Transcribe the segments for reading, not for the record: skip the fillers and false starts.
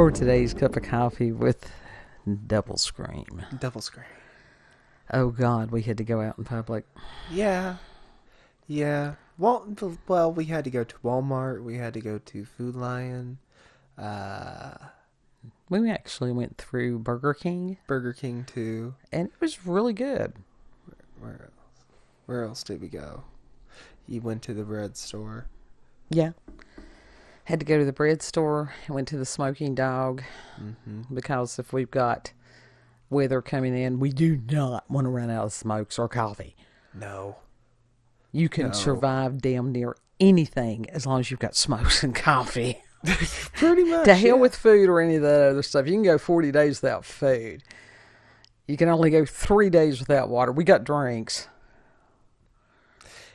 for today's cup of coffee with double scream. Double scream. Oh God, we had to go out in public. Yeah. Well, we had to go to Walmart. We had to go to Food Lion. We actually went through Burger King. Burger King too. And it was really good. Where else? Where else did we go? You went to the bread store. Yeah. Had to go to the bread store. Went to the Smoking Dog. Mm-hmm. Because if we've got weather coming in, we do not want to run out of smokes or coffee. No. You can survive damn near anything as long as you've got smokes and coffee. Pretty much. To hell with food or any of that other stuff. You can go 40 days without food. You can only go 3 days without water. We got drinks.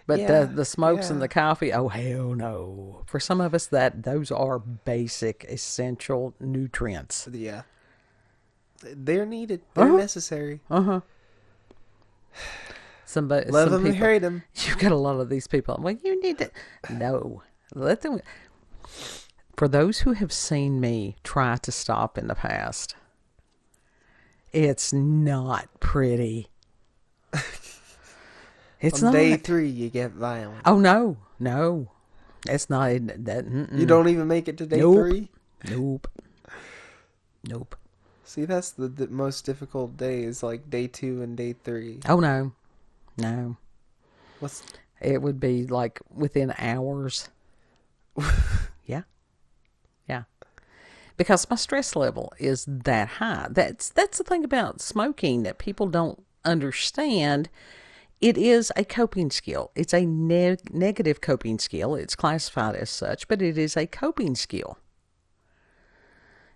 But the smokes and the coffee, oh hell no. For some of us, those are basic, essential nutrients. Yeah. They're needed. They're necessary. Uh-huh. Love them and hate them. You've got a lot of these people. Well, you need to... No. Let them... For those who have seen me try to stop in the past, it's not pretty. It's On not. day 3, you get violent. Oh, no. It's not. You don't even make it to day 3? Nope. See, that's the most difficult days, like day 2 and day 3. Oh, no. It would be like within hours. Yeah. Because my stress level is that high. That's the thing about smoking that people don't understand. It is a coping skill. It's a negative coping skill. It's classified as such, but it is a coping skill.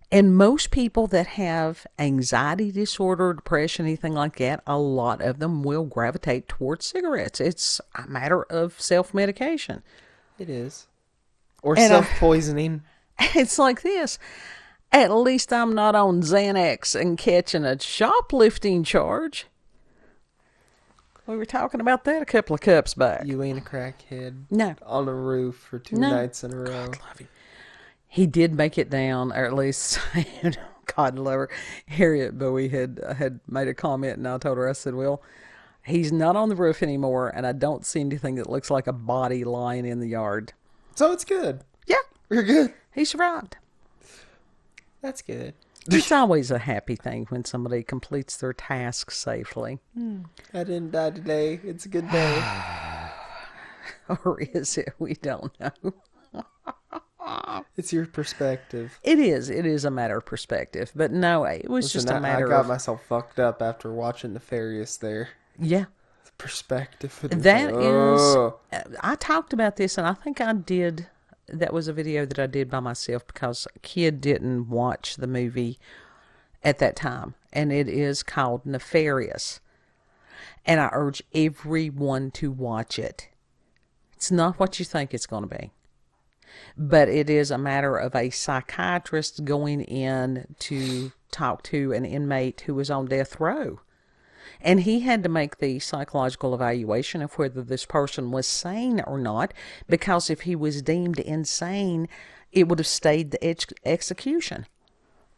And most people that have anxiety disorder, depression, anything like that, a lot of them will gravitate towards cigarettes. It's a matter of self-medication. It is. Or self-poisoning. It's like this. At least I'm not on Xanax and catching a shoplifting charge. We were talking about that a couple of cups back. You ain't a crackhead. No. On a roof for 2 nights in a row. God love you. He did make it down, or at least, God love her, Harriet Bowie had made a comment, and I told her, I said, well, he's not on the roof anymore, and I don't see anything that looks like a body lying in the yard. So it's good. Yeah. You're good. He survived. That's good. It's always a happy thing when somebody completes their task safely. I didn't die today. It's a good day. Or is it? We don't know. It's your perspective. It is. It is a matter of perspective. But no, it was just a matter of... I got myself fucked up after watching Nefarious there. Yeah. The perspective. That is... I talked about this, and I think I did... That was a video that I did by myself because a kid didn't watch the movie at that time. And it is called Nefarious. And I urge everyone to watch it. It's not what you think it's going to be. But it is a matter of a psychiatrist going in to talk to an inmate who was on death row. And he had to make the psychological evaluation of whether this person was sane or not, because if he was deemed insane, it would have stayed the execution.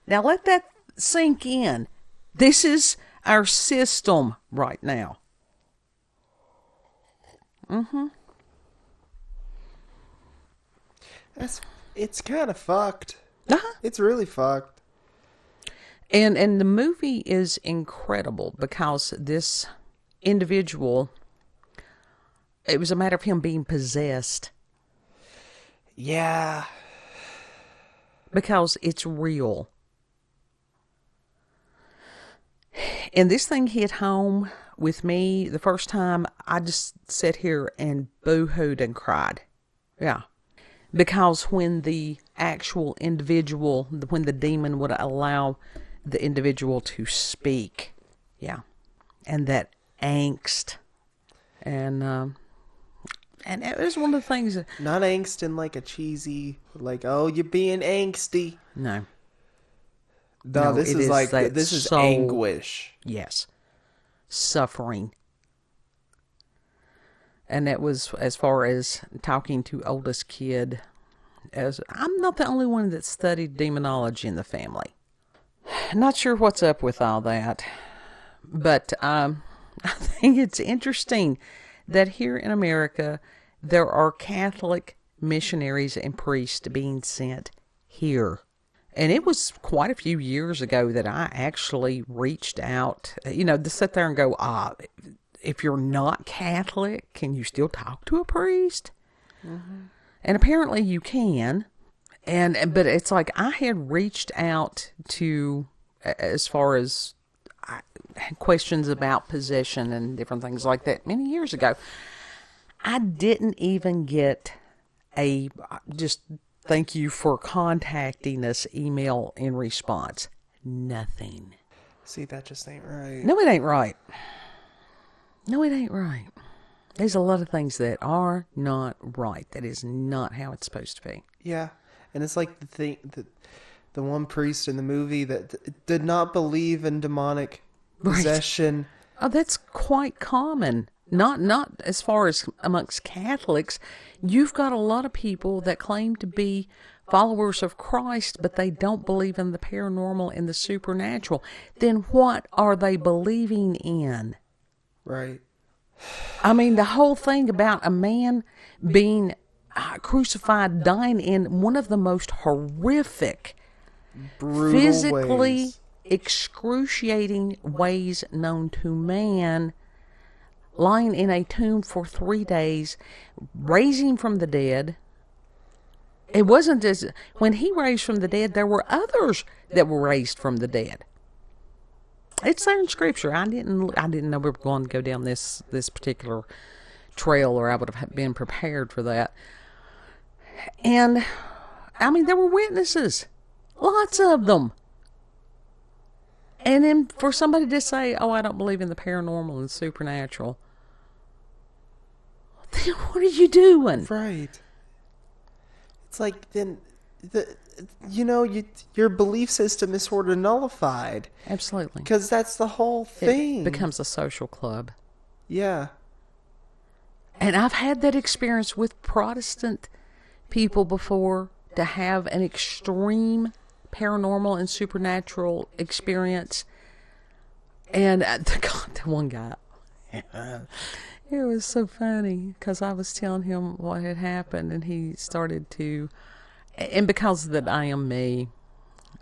Now let that sink in. This is our system right now. It's kind of fucked. Uh-huh. It's really fucked. And the movie is incredible because this individual, it was a matter of him being possessed. Yeah. Because it's real. And this thing hit home with me the first time. I just sat here and boo-hooed and cried. Yeah. Because when the actual individual, when the demon would allow the individual to speak, yeah, and that angst, and it was one of the things that, not angst in like a cheesy, like, oh, you're being angsty. No, this is like, this is anguish. Yes, suffering. And that was, as far as talking to oldest kid, as I'm not the only one that studied demonology in the family. Not sure what's up with all that, but I think it's interesting that here in America there are Catholic missionaries and priests being sent here. And it was quite a few years ago that I actually reached out, to sit there and go, if you're not Catholic, can you still talk to a priest? Mm-hmm. And apparently you can. But it's like I had reached out to, as far as questions about possession and different things like that many years ago. I didn't even get just thank you for contacting us email in response. Nothing. See, that just ain't right. No, it ain't right. No, it ain't right. There's a lot of things that are not right. That is not how it's supposed to be. Yeah. And it's like the one priest in the movie that did not believe in demonic possession. Right. Oh, that's quite common. Not as far as amongst Catholics. You've got a lot of people that claim to be followers of Christ, but they don't believe in the paranormal and the supernatural. Then what are they believing in? Right. I mean, the whole thing about a man being crucified, dying in one of the most horrific, brutal physically ways. Excruciating ways known to man, lying in a tomb for 3 days, raising from the dead. It wasn't as when he raised from the dead, there were others that were raised from the dead. It's there in Scripture. I didn't know we were going to go down this particular trail, or I would have been prepared for that. And I mean, there were witnesses, lots of them. And then for somebody to say, "Oh, I don't believe in the paranormal and supernatural," then what are you doing? Right. It's like then your belief system is sort of nullified. Absolutely. Because that's the whole thing. It becomes a social club. Yeah. And I've had that experience with Protestant people before, to have an extreme paranormal and supernatural experience. And the one guy, it was so funny because I was telling him what had happened, and he started to, and because that I am me,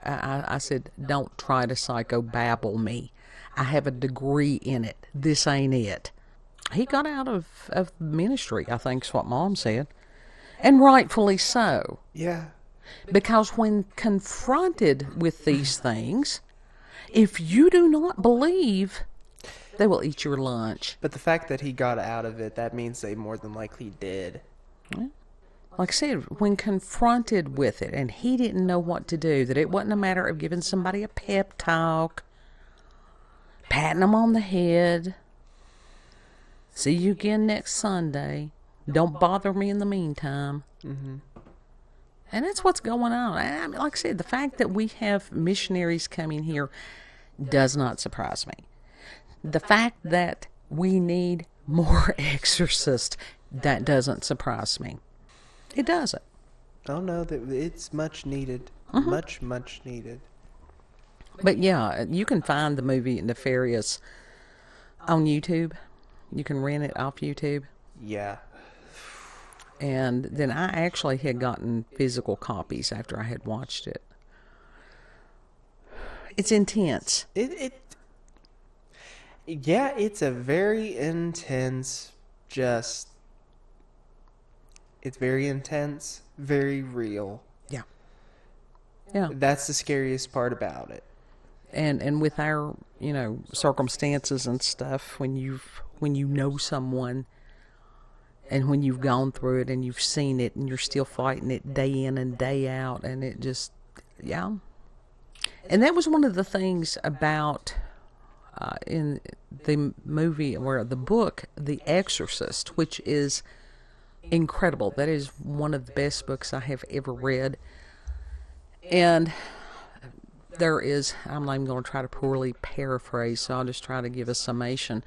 I said, "Don't try to psychobabble me. I have a degree in it. This ain't it." He got out of ministry, I think is what Mom said. And rightfully so. Yeah. Because when confronted with these things, if you do not believe, they will eat your lunch. But the fact that he got out of it, that means they more than likely did. Well, like I said, when confronted with it, and he didn't know what to do, that it wasn't a matter of giving somebody a pep talk, patting them on the head, "See you again next Sunday. Don't bother me in the meantime." Mm-hmm. And that's what's going on. I mean, like I said, the fact that we have missionaries coming here does not surprise me. The fact that we need more exorcists, that doesn't surprise me. It doesn't. Oh, no, it's much needed. Mm-hmm. Much needed. But yeah, you can find the movie Nefarious on YouTube. You can rent it off YouTube. Yeah. And then I actually had gotten physical copies after I had watched it. It's intense. Yeah, it's a very intense, it's very intense, very real. Yeah. Yeah. That's the scariest part about it. And with our, circumstances and stuff, when you know someone, and when you've gone through it and you've seen it and you're still fighting it day in and day out, and it just, yeah. And that was one of the things about in the movie, or the book, The Exorcist, which is incredible. That is one of the best books I have ever read. And there is, I'm not even going to try to poorly paraphrase, so I'll just try to give a summation,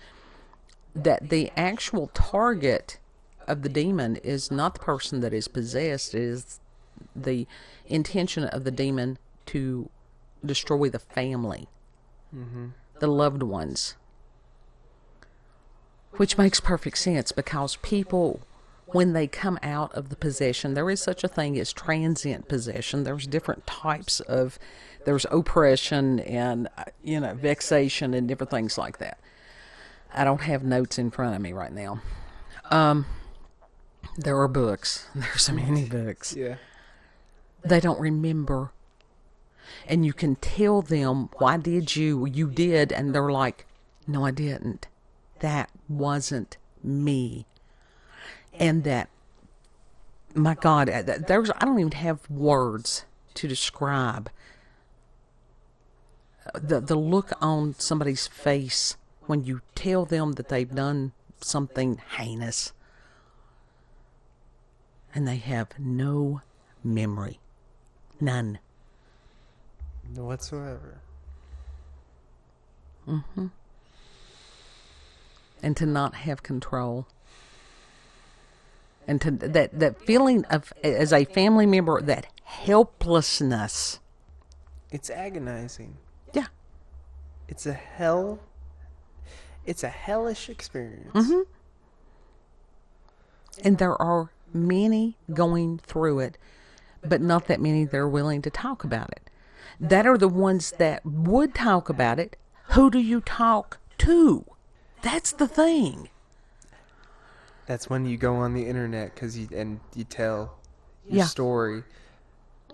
that the actual target of the demon is not the person that is possessed, it is the intention of the demon to destroy the family, the loved ones. Which makes perfect sense, because people, when they come out of the possession, there is such a thing as transient possession. There's different types of, there's oppression and, vexation and different things like that. I don't have notes in front of me right now. There are books. There's so many books. Yeah. They don't remember. And you can tell them, why did you? You did. And they're like, no, I didn't. That wasn't me. And that, my God, I don't even have words to describe the look on somebody's face when you tell them that they've done something heinous and they have no memory. None. Whatsoever. And to not have control. And to that feeling of, as a family member, that helplessness. It's agonizing. Yeah. It's a hellish experience. And there are many going through it, but not that many that are willing to talk about it. That are the ones that would talk about it. Who do you talk to? That's the thing. That's when you go on the internet you tell your story.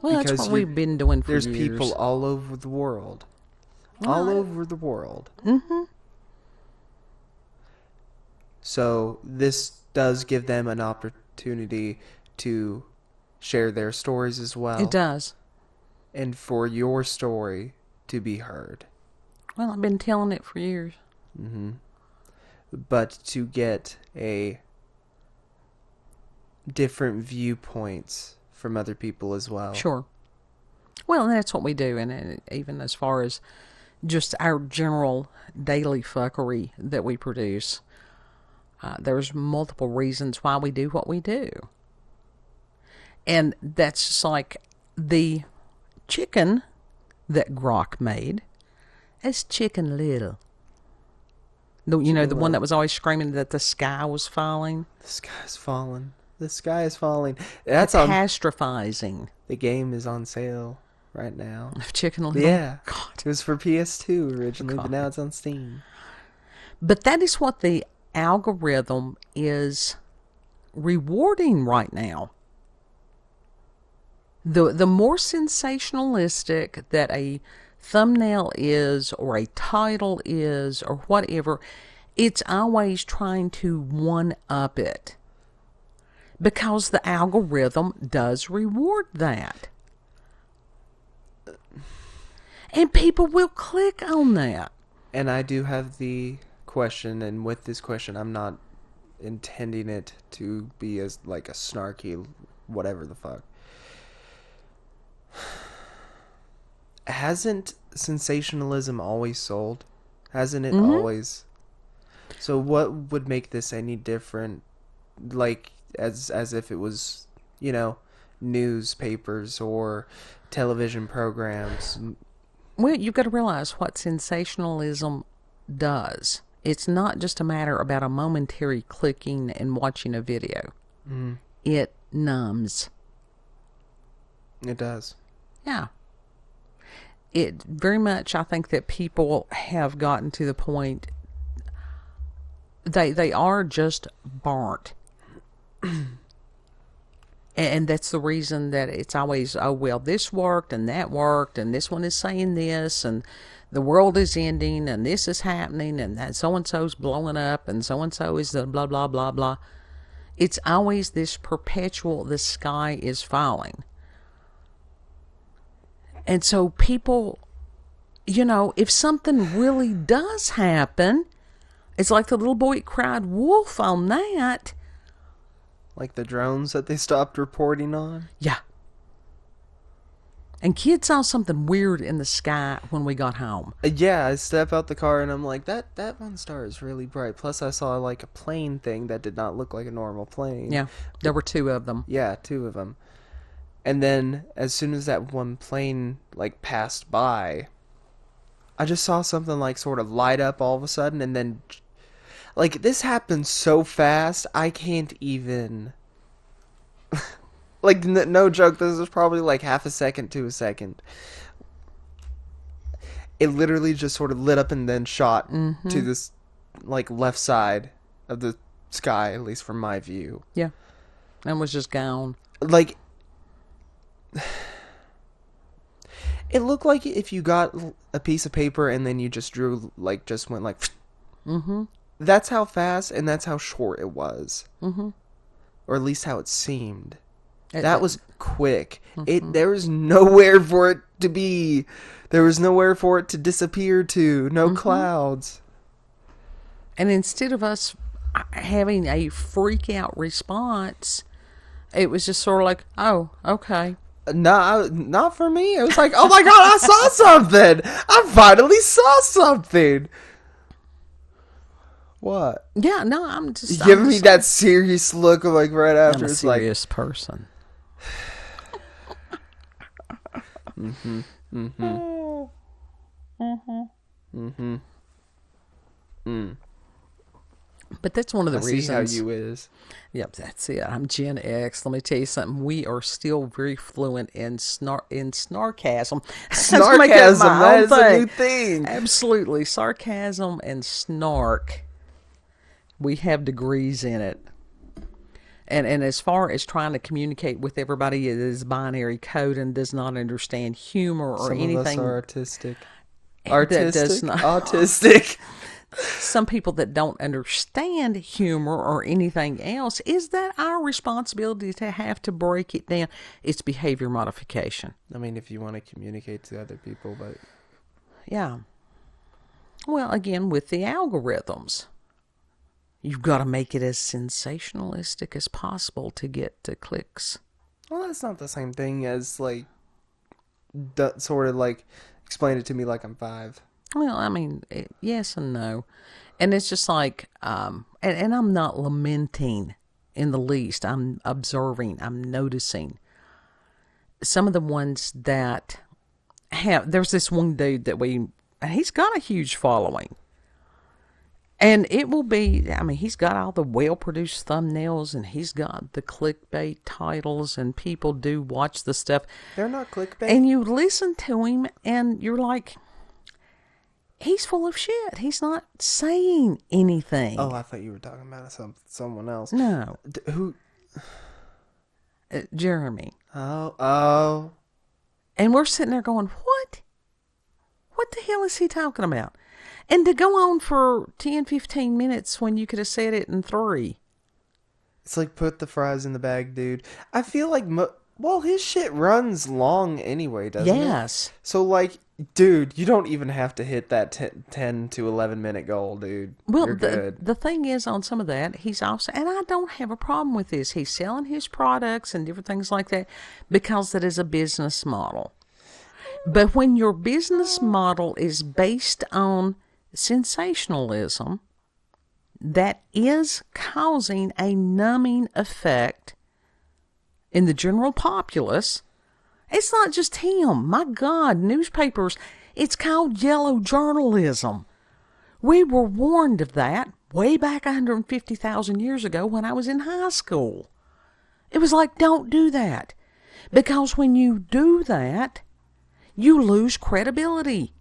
Well, that's what we've been doing for years. There's people all over the world. Right. All over the world. So this does give them an opportunity to share their stories as well. It does. And for your story to be heard. Well, I've been telling it for years. But to get a different viewpoints from other people as well. Sure. Well, and that's what we do. And even as far as just our general daily fuckery that we produce, there's multiple reasons why we do what we do. And that's just like the chicken that Grok made as Chicken Little. The one that was always screaming that the sky was falling. The sky is falling. The sky is falling. That's catastrophizing. The game is on sale right now. Chicken Little? Yeah. God. It was for PS2 originally, but now it's on Steam. But that is what the algorithm is rewarding right now. The more sensationalistic that a thumbnail is, or a title is, or whatever, it's always trying to one-up it. Because the algorithm does reward that. And people will click on that. And I do have the question, and with this question, I'm not intending it to be as like a snarky whatever the fuck. Hasn't sensationalism always sold? Hasn't it always? So what would make this any different? Like as if it was, newspapers or television programs. Well, you've got to realize what sensationalism does. It's not just a matter about a momentary clicking and watching a video. It numbs. It does. Yeah. It very much, I think that people have gotten to the point, they are just burnt. And that's the reason that it's always, oh, well, this worked and that worked and this one is saying this and the world is ending and this is happening and that so-and-so's blowing up and so-and-so is the blah, blah, blah, blah. It's always this perpetual, the sky is falling. And so people, if something really does happen, it's like the little boy cried wolf on that. Like the drones that they stopped reporting on? Yeah. And kids saw something weird in the sky when we got home. Yeah, I step out the car and I'm like, that one star is really bright. Plus I saw like a plane thing that did not look like a normal plane. Yeah, there were two of them. Yeah, two of them. And then as soon as that one plane like passed by, I just saw something like sort of light up all of a sudden, and then like this happened so fast I can't even like no joke, this was probably like half a second to a second. It literally just sort of lit up and then shot to this like left side of the sky, at least from my view. Yeah. And was just gone. Like, it looked like if you got a piece of paper and then you just drew, like, just went like, that's how fast and that's how short it was. Or at least how it seemed. That was quick. There was nowhere for it to be. There was nowhere for it to disappear to. No clouds. And instead of us having a freak out response, it was just sort of like, oh, okay. No, not for me. It was like, oh my God, I saw something. I finally saw something. What? Yeah, no, I'm just... Giving me that serious look of like right after. I'm a it's serious like, person. But that's one of the reasons. See how you is. Yep, that's it. I'm Gen X. Let me tell you something. We are still very fluent in snarkasm. Snarkasm, that is a new thing. Absolutely. Sarcasm and snark. We have degrees in it. And as far as trying to communicate with everybody that is binary code and does not understand humor or anything. Some of us are artistic. Autistic. Some people that don't understand humor or anything else, is that our responsibility to have to break it down? It's behavior modification. I mean, if you want to communicate to other people, but... Yeah. Well, again, with the algorithms, you've got to make it as sensationalistic as possible to get to clicks. Well, that's not the same thing as, like, sort of, like, explain it to me like I'm 5. Well, I mean, yes and no. And it's just like, and I'm not lamenting in the least. I'm observing, I'm noticing. Some of the ones that there's this one dude that he's got a huge following. And it will be, I mean, he's got all the well-produced thumbnails and he's got the clickbait titles and people do watch the stuff. They're not clickbait. And you listen to him and you're like... He's full of shit. He's not saying anything. Oh, I thought you were talking about someone else. No. Who? Jeremy. Oh. And we're sitting there going, what? What the hell is he talking about? And to go on for 10, 15 minutes when you could have said it in 3. It's like, put the fries in the bag, dude. I feel like, well, his shit runs long anyway, doesn't it? Yes. So, like... Dude, you don't even have to hit that 10 to 11 minute goal, dude. Well, you're good. The thing is, on some of that, he's also, and I don't have a problem with this, he's selling his products and different things like that because that is a business model. But when your business model is based on sensationalism, that is causing a numbing effect in the general populace. It's not just him. My God, newspapers, it's called yellow journalism. We were warned of that way back 150,000 years ago when I was in high school. It was like, don't do that. Because when you do that, you lose credibility.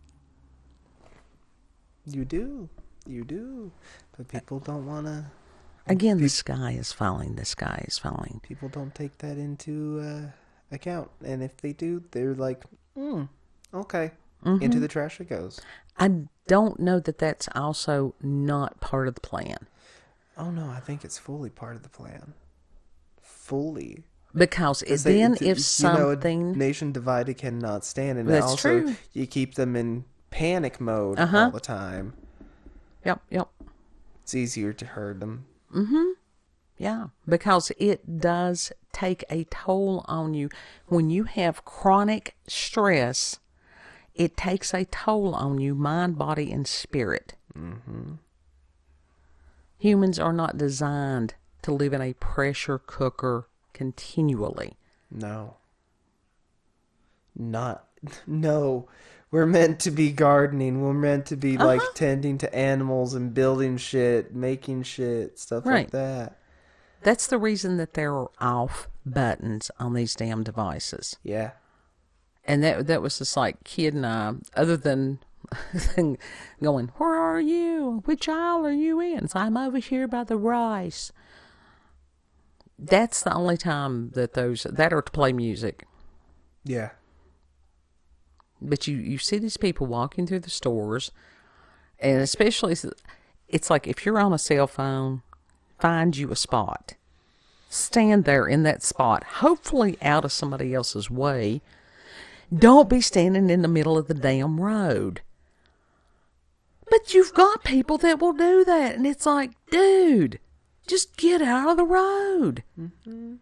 You do. But people don't want to... Again, the sky is falling. The sky is falling. People don't take that into... account, and if they do, they're like, okay, into the trash it goes. I don't know that that's also not part of the plan. Oh no, I think it's fully part of the plan. Fully. Because if something... a nation divided cannot stand, and that's also true. You keep them in panic mode all the time. Yep. It's easier to herd them. Yeah, because it does take a toll on you. When you have chronic stress, it takes a toll on you, mind, body, and spirit. Humans are not designed to live in a pressure cooker continually. No. Not, no. We're meant to be gardening. We're meant to be like tending to animals and building shit, making shit, stuff like that. That's the reason that there are off buttons on these damn devices. Yeah. And that was just like Kid and I, other than going, where are you? Which aisle are you in? So I'm over here by the rice. That's the only time that are to play music. Yeah. But you see these people walking through the stores, and especially, it's like if you're on a cell phone, find you a spot. Stand there in that spot, hopefully out of somebody else's way. Don't be standing in the middle of the damn road. But you've got people that will do that, and it's like, dude, just get out of the road. Mm-hmm.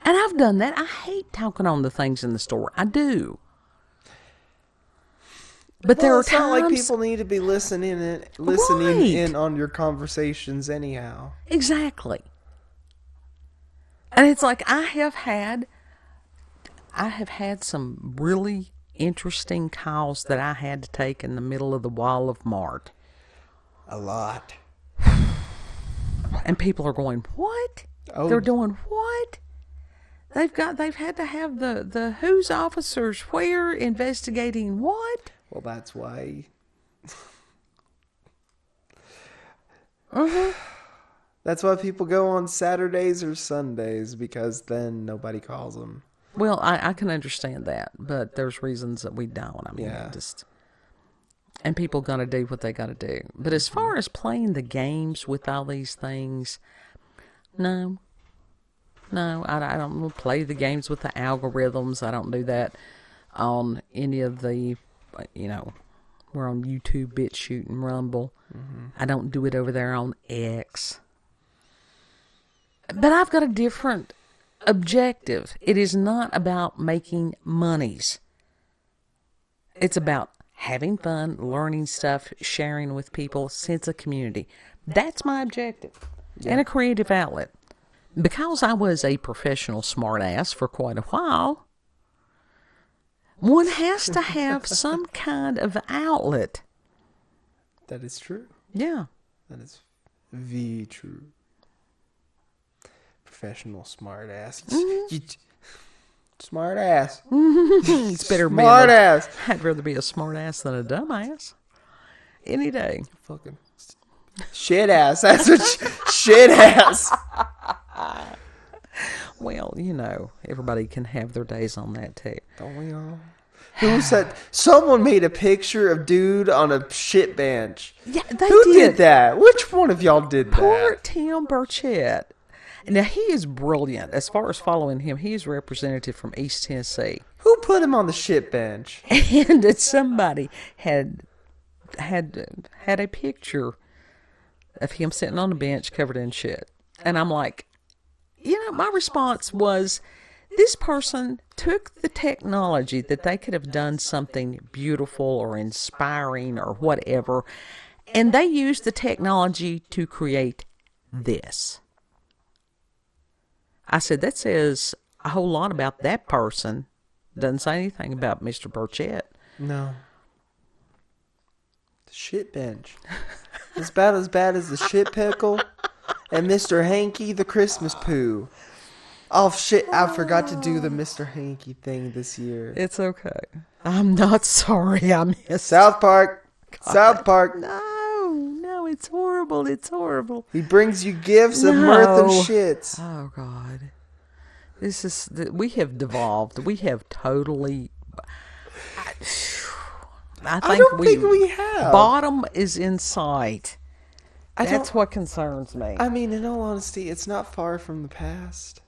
And I've done that. I hate talking on the things in the store. I do. But there are times... It's not like people need to be listening in on your conversations anyhow. Exactly. And it's like I have had some really interesting calls that I had to take in the middle of the wall of Mart. A lot. And people are going, what? Oh. They're doing what? They've had to have the who's officers where investigating what? Well, that's why. That's why people go on Saturdays or Sundays, because then nobody calls them. Well, I can understand that, but there's reasons that we don't. I mean, and people gonna do what they gotta do. But as far as playing the games with all these things, no, I don't play the games with the algorithms. I don't do that on any of the, we're on YouTube, BitChute, and Rumble. Mm-hmm. I don't do it over there on X. But I've got a different objective. It is not about making monies. It's about having fun, learning stuff, sharing with people, sense of community. That's my objective. Yeah. And a creative outlet. Because I was a professional smartass for quite a while, one has to have some kind of outlet. That is true. Yeah. That is very true. Professional smartass. Mm-hmm. Smartass. It's better smartass. I'd rather be a smartass than a dumbass. Any day. Fucking shit ass. That's what shit ass. Well, everybody can have their days on that too. Don't we all? Who said? Someone made a picture of dude on a shit bench. Yeah, they Who did that? Which one of y'all did that? Poor Tim Burchett. Now, he is brilliant. As far as following him, he is representative from East Tennessee. Who put him on the shit bench? And somebody had a picture of him sitting on the bench covered in shit. And I'm like, my response was, this person took the technology that they could have done something beautiful or inspiring or whatever, and they used the technology to create this. I said, that says a whole lot about that person. Doesn't say anything about Mr. Burchett. No. The shit bench. It's about as bad as the shit pickle and Mr. Hanky the Christmas poo. Oh, shit. I forgot to do the Mr. Hanky thing this year. It's okay. I'm not sorry I missed South Park. God. South Park. No, it's horrible. It's horrible. He brings you gifts of mirth and shits. Oh, God. We have devolved. We have totally... I don't think we have. Bottom is in sight. That's what concerns me. I mean, in all honesty, it's not far from the past.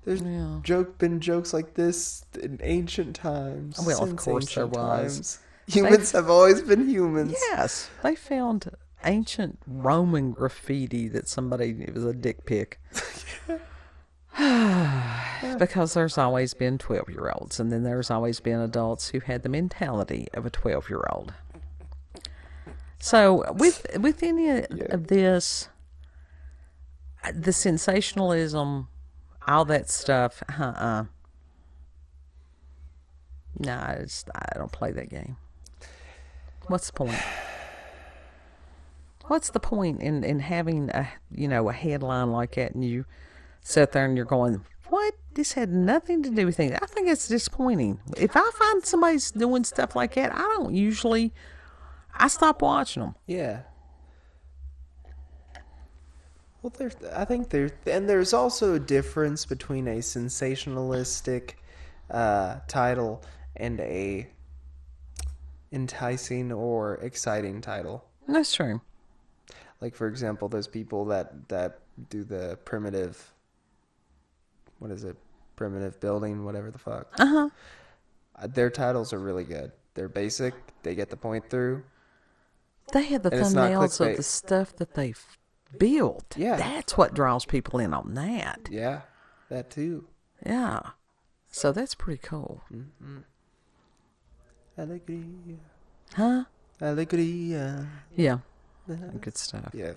There's been jokes like this in ancient times. Well, of course there was. Humans have always been humans. Yes. They found ancient Roman graffiti that it was a dick pic. Because there's always been 12-year-olds, and then there's always been adults who had the mentality of a 12-year-old. So with any of this, the sensationalism, all that stuff, Nah, I don't play that game. What's the point? What's the point in having a headline like that, and you sit there and you're going, what? This had nothing to do with anything. I think it's disappointing. If I find somebody's doing stuff like that, I stop watching them. Yeah. Well, there's also a difference between a sensationalistic title and a enticing or exciting title. That's true. Like, for example, those people that do the primitive, what is it? Primitive building, whatever the fuck. Uh-huh. Their titles are really good. They're basic. They get the point through. They have the thumbnails of the stuff that they've built. Yeah. That's what draws people in on that. Yeah, that too. Yeah. So that's pretty cool. Mm-hmm. Alegria. Huh? Alegria. Yeah. Good stuff. Yeah.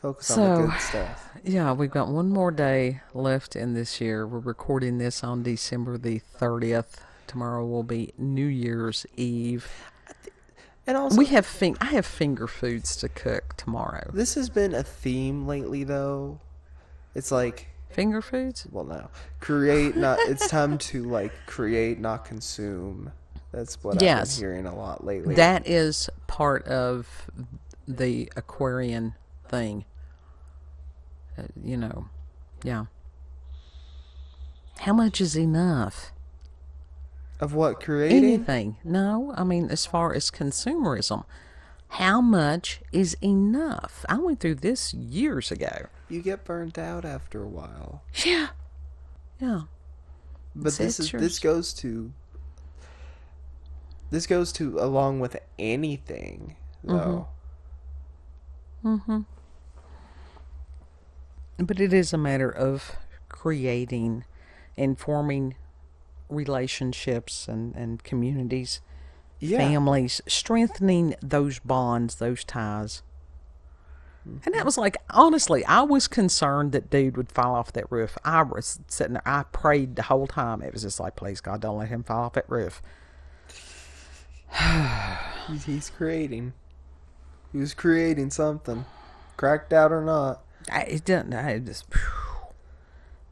Focus on the good stuff. Yeah, we've got one more day left in this year. We're recording this on December the 30th. Tomorrow will be New Year's Eve. And also, I have finger foods to cook tomorrow. This has been a theme lately, though. It's like finger foods. Well, no, create not. It's time to like create, not consume. That's what I've been hearing a lot lately. That is part of the Aquarian thing. Yeah. How much is enough? Of what, creating? Anything. No, I mean, as far as consumerism, how much is enough? I went through this years ago. You get burnt out after a while. Yeah. Yeah. But this goes to along with anything, though. Mm-hmm. But it is a matter of creating and forming relationships and communities, families, strengthening those bonds, those ties. Mm-hmm. And that was like, honestly, I was concerned that dude would fall off that roof. I was sitting there, I prayed the whole time. It was just like, please God, don't let him fall off that roof. He's creating. He was creating something, cracked out or not.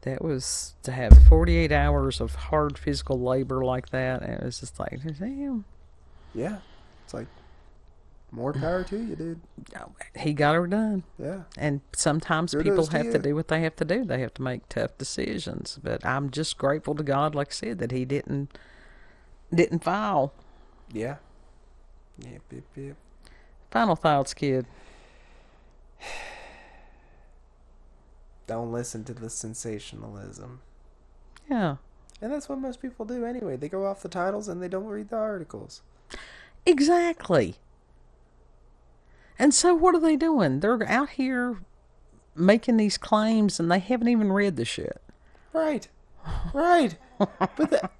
That was to have 48 hours of hard physical labor like that. And it was just like, damn. Yeah. It's like, more power to you, dude. He got her done. Yeah. And sometimes people have to do what they have to do. They have to make tough decisions. But I'm just grateful to God, like I said, that he didn't fall. Yeah. Yep. Final thoughts, kid. Don't listen to the sensationalism. Yeah. And that's what most people do anyway. They go off the titles and they don't read the articles. Exactly. And so what are they doing? They're out here making these claims and they haven't even read the shit. Right. But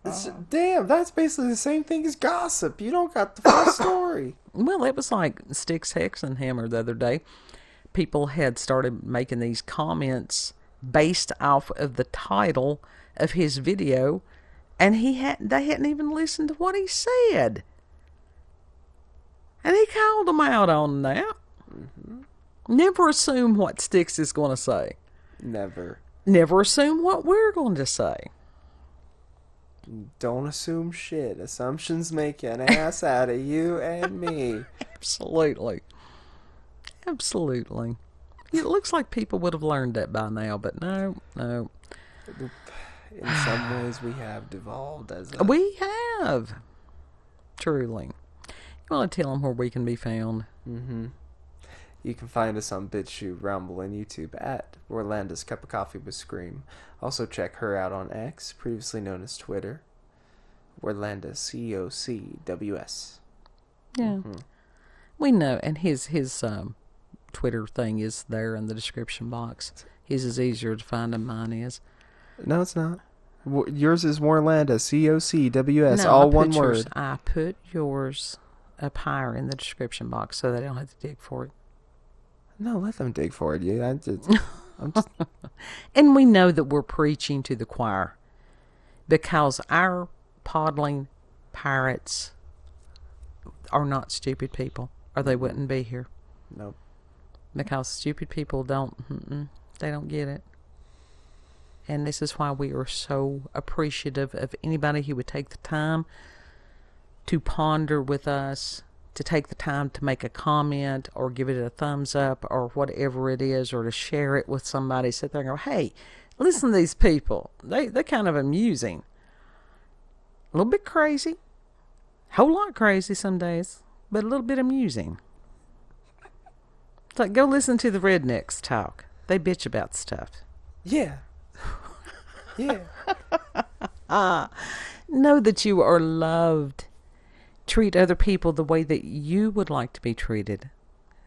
that's basically the same thing as gossip. You don't got the full story. Well, it was like Styx Hexenhammer the other day. People had started making these comments based off of the title of his video, and they hadn't even listened to what he said. And he called them out on that. Mm-hmm. Never assume what Styx is going to say. Never assume what we're going to say. Don't assume shit. Assumptions make an ass out of you and me. Absolutely. It looks like people would have learned that by now, but no. In some ways, we have devolved as We have. Truly. You want to tell them where we can be found? Mm-hmm. You can find us on BitChute, Rumble, and YouTube at Orlando's Cup of Coffee with Scream. Also check her out on X, previously known as Twitter. Orlando COCWS. Yeah. Mm-hmm. We know, and his Twitter thing is there in the description box. His is easier to find than mine is. No, it's not. Yours is Orlando COCWS, all one word. I put yours up higher in the description box so they don't have to dig for it. No, let them dig for it. Yeah, I'm just... And we know that we're preaching to the choir because our Podling pirates are not stupid people, or they wouldn't be here. Nope. Because stupid people they don't get it. And this is why we are so appreciative of anybody who would take the time to ponder with us, to take the time to make a comment or give it a thumbs up or whatever it is, or to share it with somebody. Sit there and go, hey, listen to these people. They're kind of amusing. A little bit crazy. Whole lot crazy some days, but a little bit amusing. It's like, go listen to the rednecks talk. They bitch about stuff. Yeah. Yeah. Know that you are loved. Treat other people the way that you would like to be treated.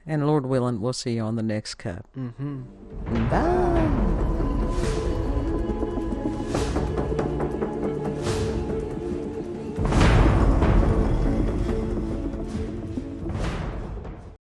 And Lord willing, we'll see you on the next cup. Mm-hmm. Bye.